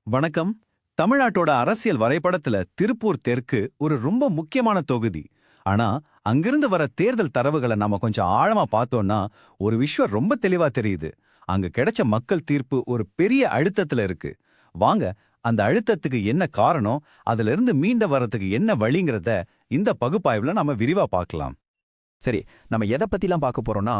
வணக்கம். தமிழ்நாட்டோட அரசியல் வரைபடத்துல திருப்பூர் தெற்கு ஒரு ரொம்ப முக்கியமான தொகுதி. ஆனா அங்கிருந்து வர தேர்தல் தரவுகளை நாம கொஞ்சம் ஆழமா பார்த்தோம்னா ஒரு விஷயம் ரொம்ப தெளிவா தெரியுது. அங்க கிடைச்ச மக்கள் தீர்ப்பு ஒரு பெரிய அழுத்தத்துல இருக்கு. வாங்க, அந்த அழுத்தத்துக்கு என்ன காரணம், அதுல இருந்து மீண்ட வரதுக்கு என்ன வழிங்கிறத இந்த பகுப்பாய்வுல நாம விரிவா பார்க்கலாம். சரி, நம்ம எதை பத்திலாம் பார்க்க போறோம்னா,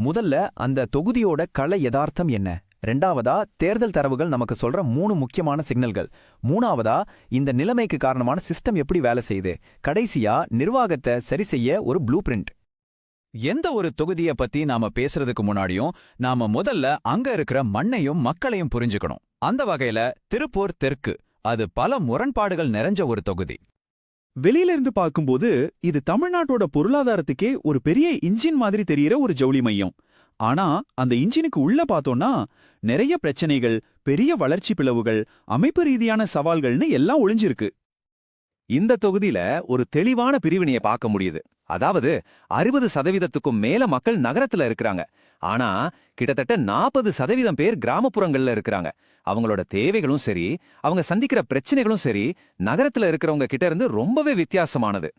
முதல்ல அந்த தொகுதியோட கள யதார்த்தம் என்ன? ரெண்டாவதா தேர்தல் தரவுகள் நமக்கு சொல்ற 3 முக்கியமான சிக்னல்கள். மூணாவதா இந்த நிலைமைக்கு காரணமான சிஸ்டம் எப்படி வேலை செய்யுது? கடைசியா நிர்வாகத்தை சரி செய்ய ஒரு ப்ளூ பிரிண்ட். எந்த ஒரு தொகுதிய பத்தி நாம பேசுறதுக்கு முன்னாடியும் நாம முதல்ல அங்க இருக்கிற மண்ணையும் மக்களையும் புரிஞ்சுக்கணும். அந்த வகையில திருப்பூர் தெற்கு அது பல முரண்பாடுகள் நிறைஞ்ச ஒரு தொகுதி. வெளியில இருந்து பார்க்கும்போது இது தமிழ்நாட்டோட பொருளாதாரத்துக்கே ஒரு பெரிய இன்ஜின் மாதிரி தெரியற ஒரு ஜவுளி மையம். ஆனா அந்த இன்ஜினுக்கு உள்ள பார்த்தோம்னா நிறைய பிரச்சனைகள், பெரிய வளர்ச்சி பிளவுகள், அமைப்பு ரீதியான சவால்கள்னு எல்லாம் ஒளிஞ்சிருக்கு. இந்த தொகுதியில ஒரு தெளிவான பிரிவினையை பார்க்க முடியுது. அதாவது 60% மேல மக்கள் நகரத்துல இருக்கிறாங்க. ஆனா கிட்டத்தட்ட 40% பேர் கிராமப்புறங்கள்ல இருக்கிறாங்க. அவங்களோட தேவைகளும் சரி, அவங்க சந்திக்கிற பிரச்சனைகளும் சரி, நகரத்துல இருக்கிறவங்க கிட்ட இருந்து ரொம்பவே வித்தியாசமானது.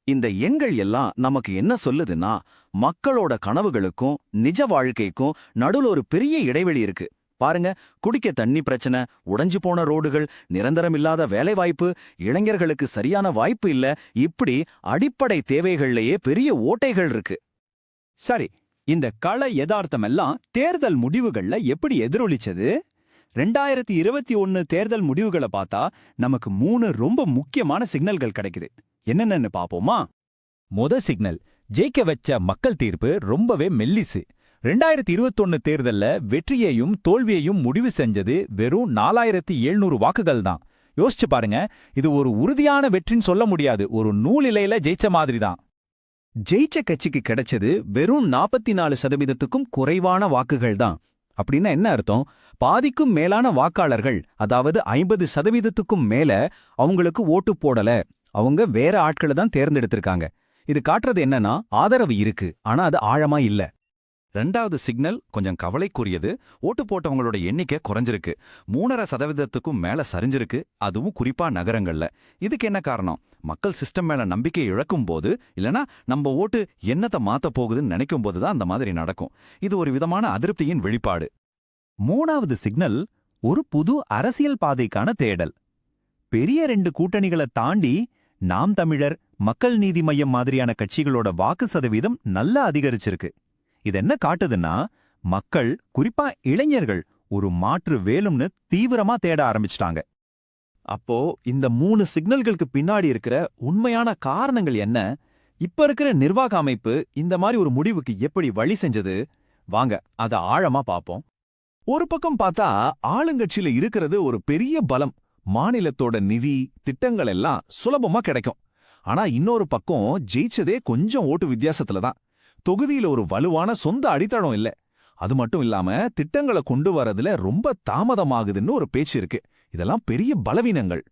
இந்த எண்கள் எல்லாம் நமக்கு என்ன சொல்லுதுன்னா, மக்களோட கனவுகளுக்கும் நிஜ வாழ்க்கைக்கும் நடுவுல ஒரு பெரிய இடைவெளி இருக்கு. பாருங்க, குடிக்க தண்ணி பிரச்சனை, உடைஞ்சு போன ரோடுகள், நிரந்தரமில்லாத வேலைவாய்ப்பு, இளைஞர்களுக்கு சரியான வாய்ப்பு இல்ல, இப்படி அடிப்படை தேவைகள்லயே பெரிய ஓட்டைகள் இருக்கு. சரி, இந்த கள யதார்த்தமெல்லாம் தேர்தல் முடிவுகள்ல எப்படி எதிரொலிச்சது? 2021 தேர்தல் முடிவுகளை பார்த்தா நமக்கு 3 ரொம்ப முக்கியமான சிக்னல்கள் கிடைக்குது. என்னென்னு பாப்போமா? சிக்னல், ஜெயிக்க வச்ச மக்கள் தீர்ப்பு ரொம்பவே மெல்லிசு. 2021 தேர்தல்ல வெற்றியையும் தோல்வியையும் முடிவு செஞ்சது வெறும் 4700 வாக்குகள் தான். யோசிச்சு பாருங்க, இது ஒரு உறுதியான வெற்றின்னு சொல்ல முடியாது, ஒரு நூலிலையில ஜெயிச்ச மாதிரி தான். ஜெயிச்ச கட்சிக்கு கிடைச்சது வெறும் 44%க்கும் குறைவான வாக்குகள் தான். அப்படின்னா என்ன அர்த்தம்? பாதிக்கும் மேலான வாக்காளர்கள், அதாவது 50%க்கும் மேல அவங்களுக்கு ஓட்டு போடல, அவங்க வேற ஆட்களை தான் தேர்ந்தெடுத்திருக்காங்க. இது காட்டுறது என்னன்னா, ஆதரவு இருக்கு, ஆனா அது ஆழமா இல்ல. ரெண்டாவது சிக்னல் கொஞ்சம் கவலைக்குரியது. ஓட்டு போட்டவங்களோட எண்ணிக்கை குறைஞ்சிருக்கு. 3.5%க்கும் மேல சரிஞ்சிருக்கு, அதுவும் குறிப்பா நகரங்கள்ல. இதுக்கு என்ன காரணம்? மக்கள் சிஸ்டம் மேல நம்பிக்கை இழக்கும் போது, இல்லனா நம்ம ஓட்டு என்னத்தை மாத்த போகுதுன்னு நினைக்கும் போதுதான் அந்த மாதிரி நடக்கும். இது ஒரு விதமான அதிருப்தியின் வெளிப்பாடு. மூணாவது சிக்னல் ஒரு புது அரசியல் பாதைக்கான தேடல். பெரிய 2 கூட்டணிகளை தாண்டி நாம் தமிழர், மக்கள் நீதி மய்யம் மாதிரியான கட்சிகளோட வாக்கு சதவீதம் நல்லா அதிகரிச்சிருக்கு. இது என்ன காட்டுதுன்னா, மக்கள், குறிப்பா இளைஞர்கள், ஒரு மாற்று வேலும்னு தீவிரமா தேட ஆரம்பிச்சிட்டாங்க. அப்போ இந்த 3 சிக்னல்களுக்கு பின்னாடி இருக்கிற உண்மையான காரணங்கள் என்ன? இப்ப இருக்கிற நிர்வாக அமைப்பு இந்த மாதிரி ஒரு முடிவுக்கு எப்படி வழி செஞ்சது? வாங்க அத ஆழமா பாப்போம். ஒரு பக்கம் பார்த்தா ஆளுங்கட்சியில இருக்கிறது ஒரு பெரிய பலம். மாநிலத்தோட நிதி, திட்டங்கள் எல்லாம் சுலபமா கிடைக்கும். ஆனா இன்னொரு பக்கம் ஜெயிச்சதே கொஞ்சம் ஓட்டு வித்தியாசத்துல தான். தொகுதியில ஒரு வலுவான சொந்த அடித்தளம் இல்ல. அது மட்டும் இல்லாம திட்டங்களை கொண்டு வரதுல ரொம்ப தாமதமாகுதுன்னு ஒரு பேச்சு இருக்கு. இதெல்லாம் பெரிய பலவீனங்கள்.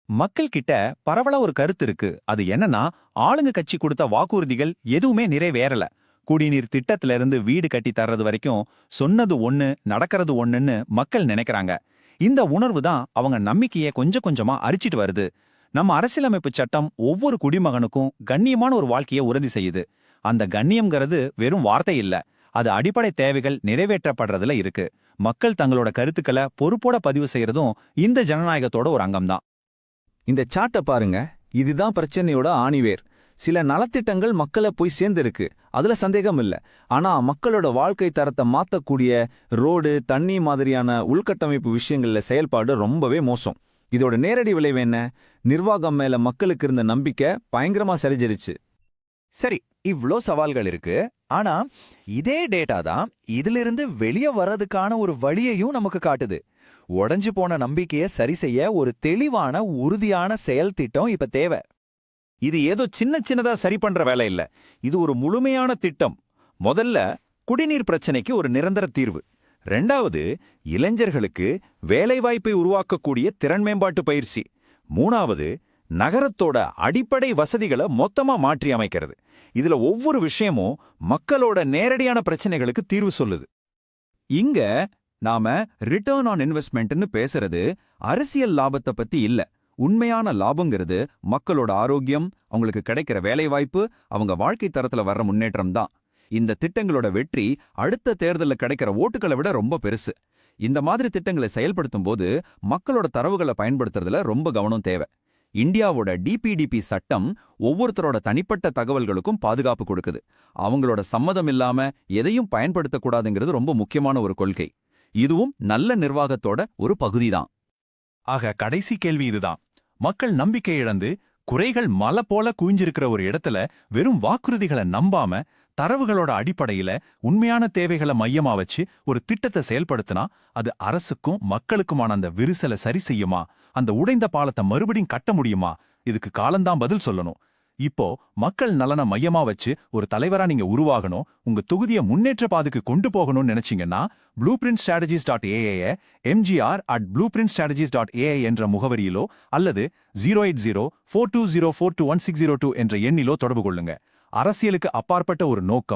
மக்கள் கிட்ட பரவலா ஒரு கருத்து இருக்கு. அது என்னன்னா, ஆளுங்க கட்சி கொடுத்த வாக்குறுதிகள் எதுவுமே நிறைவேறல. குடிநீர் திட்டத்துல இருந்து வீடு கட்டி தர்றது வரைக்கும் சொன்னது ஒண்ணு, நடக்கிறது ஒண்ணுன்னு மக்கள் நினைக்கிறாங்க. இந்த உணர்வு தான் அவங்க நம்பிக்கையை கொஞ்சம் கொஞ்சமா அரிச்சிட்டு வருது. நம்ம அரசியலமைப்பு சட்டம் ஒவ்வொரு குடிமகனுக்கும் கண்ணியமான ஒரு வாழ்க்கையை உறுதி செய்யுது. அந்த கண்ணியம்ங்கிறது வெறும் வார்த்தை இல்ல, அது அடிப்படை தேவைகள் நிறைவேற்றப்படுறதுல இருக்கு. மக்கள் தங்களோட கருத்துக்களை பொறுப்போட பதிவு செய்யறதும் இந்த ஜனநாயகத்தோட ஒரு அங்கம்தான். இந்த சாட்டை பாருங்க, இதுதான் பிரச்சனையோட ஆணிவேர். சில நலத்திட்டங்கள் மக்களை போய் சேர்ந்திருக்கு, அதுல சந்தேகம் இல்ல. ஆனா மக்களோட வாழ்க்கை தரத்தை மாத்தக்கூடிய ரோடு, தண்ணி மாதிரியான உள்கட்டமைப்பு விஷயங்கள்ல செயல்பாடு ரொம்பவே மோசம். இதோட நேரடி விளைவு என்ன? நிர்வாகம் மேல மக்களுக்கு இருந்த நம்பிக்கை பயங்கரமா சரிஞ்சிருச்சு. சரி, இவ்ளோ சவால்கள் இருக்கு. ஆனா இதே டேட்டா தான் இதிலிருந்து வெளியே வர்றதுக்கான ஒரு வழியையும் நமக்கு காட்டுது. உடைஞ்சு போன நம்பிக்கையை சரி செய்ய ஒரு தெளிவான, உறுதியான செயல் திட்டம் இப்ப தேவை. இது ஏதோ சின்ன சின்னதா சரி பண்ற வேலை இல்ல, இது ஒரு முழுமையான திட்டம். முதல்ல குடிநீர் பிரச்சனைக்கு ஒரு நிரந்தர தீர்வு. ரெண்டாவது, இளைஞர்களுக்கு வேலைவாய்ப்பை உருவாக்கக்கூடிய திறன் மேம்பாட்டு பயிற்சி. மூணாவது, நகரத்தோட அடிப்படை வசதிகளை மொத்தமா மாற்றி அமைக்கிறது. இதுல ஒவ்வொரு விஷயமும் மக்களோட நேரடியான பிரச்சனைகளுக்கு தீர்வு சொல்லுது. இங்க நாம ரிட்டர்ன் ஆன் இன்வெஸ்ட்மெண்ட்னு பேசுறது அரசியல் லாபத்தை பத்தி இல்ல. உண்மையான லாபங்கிறது மக்களோட ஆரோக்கியம், அவங்களுக்கு கிடைக்கிற வேலைவாய்ப்பு, அவங்க வாழ்க்கை தரத்துல வர்ற முன்னேற்றம் தான். இந்த திட்டங்களோட வெற்றி அடுத்த தேர்தல்ல கிடைக்கிற ஓட்டுகளை விட ரொம்ப பெருசு. இந்த மாதிரி திட்டங்களை செயல்படுத்தும் போது மக்களோட தரவுகளை பயன்படுத்துறதுல ரொம்ப கவனம் தேவை. இந்தியாவோட டிபிடிபி சட்டம் ஒவ்வொருத்தரோட தனிப்பட்ட தகவல்களுக்கும் பாதுகாப்பு கொடுக்குது. அவங்களோட சம்மதம் இல்லாம எதையும் பயன்படுத்தக்கூடாதுங்கிறது ரொம்ப முக்கியமான ஒரு கொள்கை. இதுவும் நல்ல நிர்வாகத்தோட ஒரு பகுதிதான். ஆக கடைசி கேள்வி இதுதான். மக்கள் நம்பிக்கை இழந்து குறைகள் மலை போல குவிஞ்சிருக்கிற ஒரு இடத்துல வெறும் வாக்குறுதிகளை நம்பாம தரவுகளோட அடிப்படையில உண்மையான தேவைகளை மையமா வச்சு ஒரு திட்டத்தை செயல்படுத்தினா அது அரசுக்கும் மக்களுக்குமான அந்த விரிசலை சரி செய்யுமா? அந்த உடைந்த பாலத்தை மறுபடியும் கட்ட முடியுமா? இதுக்கு காலம்தான் பதில் சொல்லணும். இப்போ மக்கள் நலனை மையமா வச்சு ஒரு தலைவரா நீங்க உருவாகணும், உங்க தொகுதியை முன்னேற்ற பாதைக்கு கொண்டு போகணும்னு நினைச்சீங்கன்னா blueprintstrategies.ai mgr@blueprintstrategies.ai என்ற முகவரியிலோ அல்லது 08042042160 என்ற எண்ணிலோ தொடர்பு கொள்ளுங்க. அரசியலுக்கு அப்பாற்பட்ட ஒரு நோக்கம்